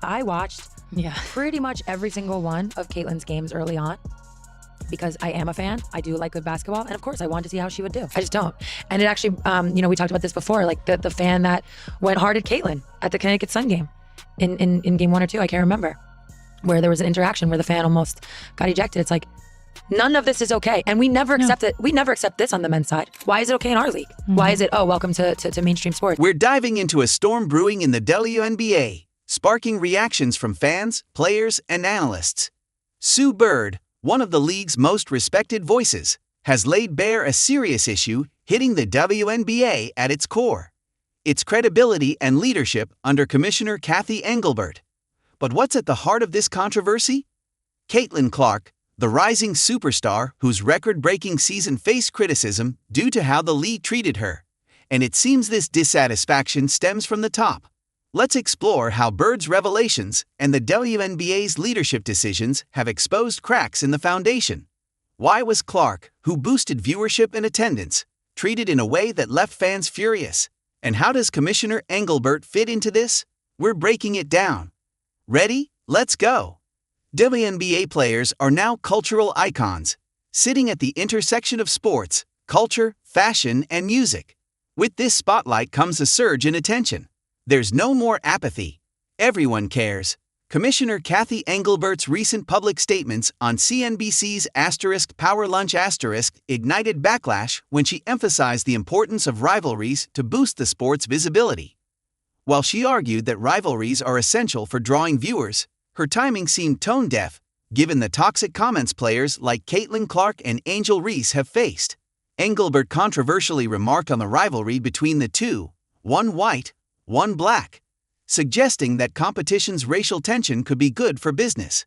I watched pretty much every single one of Caitlin's games early on because I am a fan. I do like good basketball. And of course, I wanted to see how she would do. I just don't. And it actually, we talked about this before, like the fan that went hard at Caitlin at the Connecticut Sun game in game 1 or 2, I can't remember, where there was an interaction where the fan almost got ejected. It's like, none of this is okay. And we never accept it. We never accept this on the men's side. Why is it okay in our league? Why is it, welcome to mainstream sports? We're diving into a storm brewing in the WNBA, sparking reactions from fans, players, and analysts. Sue Bird, one of the league's most respected voices, has laid bare a serious issue hitting the WNBA at its core: its credibility and leadership under Commissioner Cathy Engelbert. But what's at the heart of this controversy? Caitlin Clark, the rising superstar whose record-breaking season faced criticism due to how the league treated her. And it seems this dissatisfaction stems from the top. Let's explore how Bird's revelations and the WNBA's leadership decisions have exposed cracks in the foundation. Why was Clark, who boosted viewership and attendance, treated in a way that left fans furious? And how does Commissioner Engelbert fit into this? We're breaking it down. Ready? Let's go! WNBA players are now cultural icons, sitting at the intersection of sports, culture, fashion, and music. With this spotlight comes a surge in attention. There's no more apathy. Everyone cares. Commissioner Cathy Engelbert's recent public statements on CNBC's Power Lunch ignited backlash when she emphasized the importance of rivalries to boost the sport's visibility. While she argued that rivalries are essential for drawing viewers, her timing seemed tone-deaf, given the toxic comments players like Caitlin Clark and Angel Reese have faced. Engelbert controversially remarked on the rivalry between the two, one white, one black, suggesting that competition's racial tension could be good for business.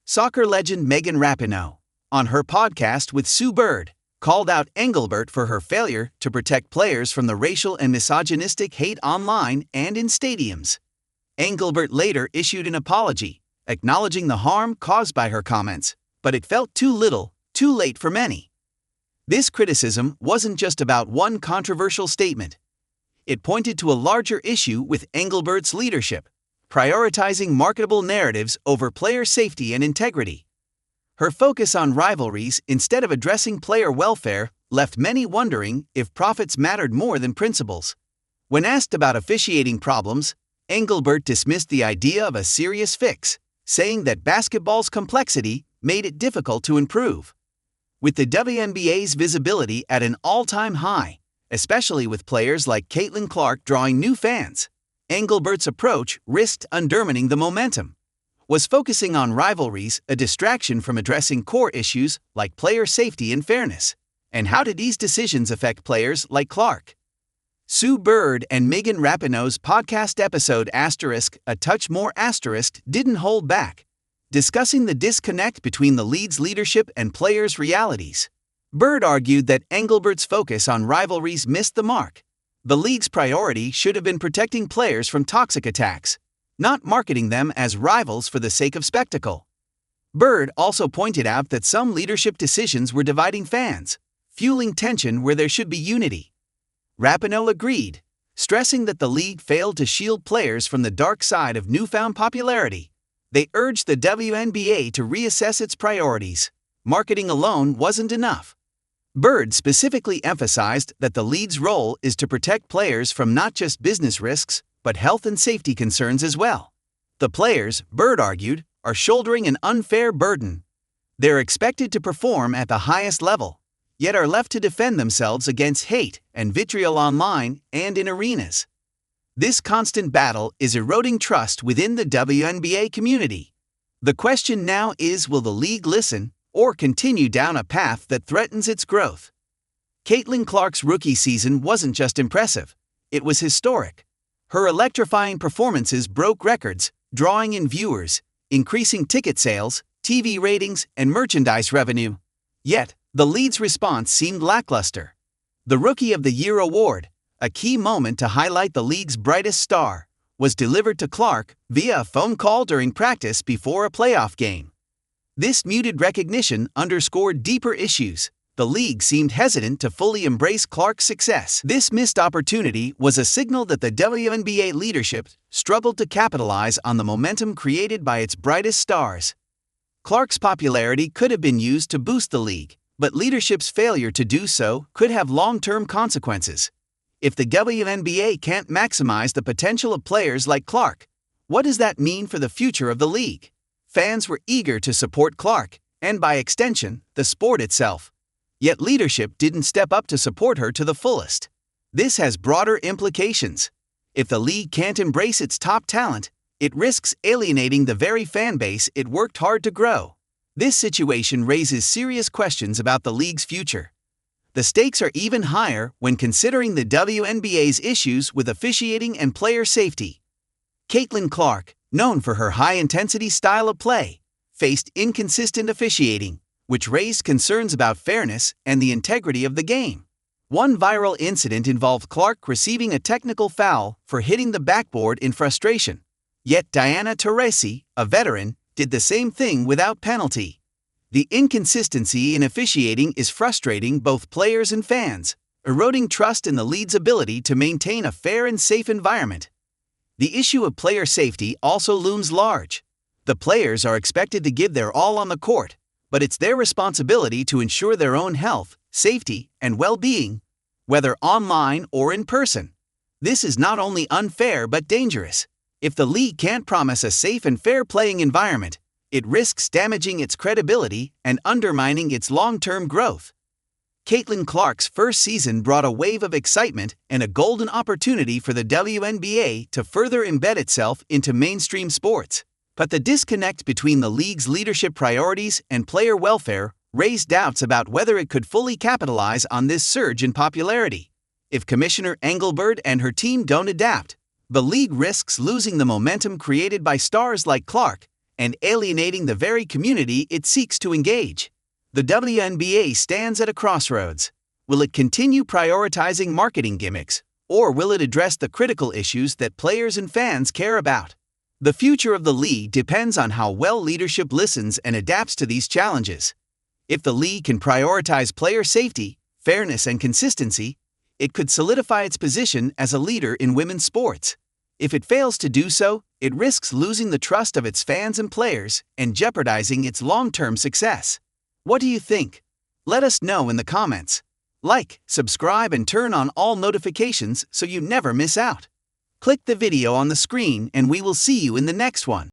Soccer legend Megan Rapinoe, on her podcast with Sue Bird, called out Engelbert for her failure to protect players from the racial and misogynistic hate online and in stadiums. Engelbert later issued an apology, acknowledging the harm caused by her comments, but it felt too little, too late for many. This criticism wasn't just about one controversial statement. It pointed to a larger issue with Engelbert's leadership, prioritizing marketable narratives over player safety and integrity. Her focus on rivalries instead of addressing player welfare left many wondering if profits mattered more than principles. When asked about officiating problems, Engelbert dismissed the idea of a serious fix, saying that basketball's complexity made it difficult to improve. With the WNBA's visibility at an all-time high, especially with players like Caitlin Clark drawing new fans, Engelbert's approach risked undermining the momentum. Was focusing on rivalries a distraction from addressing core issues like player safety and fairness? And how did these decisions affect players like Clark? Sue Bird and Megan Rapinoe's podcast episode A Touch More didn't hold back, discussing the disconnect between the league's leadership and players' realities. Bird argued that Engelbert's focus on rivalries missed the mark. The league's priority should have been protecting players from toxic attacks, not marketing them as rivals for the sake of spectacle. Bird also pointed out that some leadership decisions were dividing fans, fueling tension where there should be unity. Rapinoe agreed, stressing that the league failed to shield players from the dark side of newfound popularity. They urged the WNBA to reassess its priorities. Marketing alone wasn't enough. Bird specifically emphasized that the league's role is to protect players from not just business risks, but health and safety concerns as well. The players, Bird argued, are shouldering an unfair burden. They're expected to perform at the highest level, yet are left to defend themselves against hate and vitriol online and in arenas. This constant battle is eroding trust within the WNBA community. The question now is, will the league listen or continue down a path that threatens its growth? Caitlin Clark's rookie season wasn't just impressive, it was historic. Her electrifying performances broke records, drawing in viewers, increasing ticket sales, TV ratings, and merchandise revenue. Yet, the league's response seemed lackluster. The Rookie of the Year award, a key moment to highlight the league's brightest star, was delivered to Clark via a phone call during practice before a playoff game. This muted recognition underscored deeper issues, the league seemed hesitant to fully embrace Clark's success. This missed opportunity was a signal that the WNBA leadership struggled to capitalize on the momentum created by its brightest stars. Clark's popularity could have been used to boost the league, but leadership's failure to do so could have long-term consequences. If the WNBA can't maximize the potential of players like Clark, what does that mean for the future of the league? Fans were eager to support Clark, and by extension, the sport itself. Yet leadership didn't step up to support her to the fullest. This has broader implications. If the league can't embrace its top talent, it risks alienating the very fan base it worked hard to grow. This situation raises serious questions about the league's future. The stakes are even higher when considering the WNBA's issues with officiating and player safety. Caitlin Clark, known for her high-intensity style of play, faced inconsistent officiating, which raised concerns about fairness and the integrity of the game. One viral incident involved Clark receiving a technical foul for hitting the backboard in frustration. Yet Diana Taurasi, a veteran, did the same thing without penalty. The inconsistency in officiating is frustrating both players and fans, eroding trust in the league's ability to maintain a fair and safe environment. The issue of player safety also looms large. The players are expected to give their all on the court, but it's their responsibility to ensure their own health, safety, and well-being, whether online or in person. This is not only unfair but dangerous. If the league can't promise a safe and fair playing environment, it risks damaging its credibility and undermining its long-term growth. Caitlin Clark's first season brought a wave of excitement and a golden opportunity for the WNBA to further embed itself into mainstream sports. But the disconnect between the league's leadership priorities and player welfare raised doubts about whether it could fully capitalize on this surge in popularity. If Commissioner Engelbert and her team don't adapt, the league risks losing the momentum created by stars like Clark and alienating the very community it seeks to engage. The WNBA stands at a crossroads. Will it continue prioritizing marketing gimmicks, or will it address the critical issues that players and fans care about? The future of the league depends on how well leadership listens and adapts to these challenges. If the league can prioritize player safety, fairness, and consistency, it could solidify its position as a leader in women's sports. If it fails to do so, it risks losing the trust of its fans and players and jeopardizing its long-term success. What do you think? Let us know in the comments. Like, subscribe, and turn on all notifications so you never miss out. Click the video on the screen and we will see you in the next one.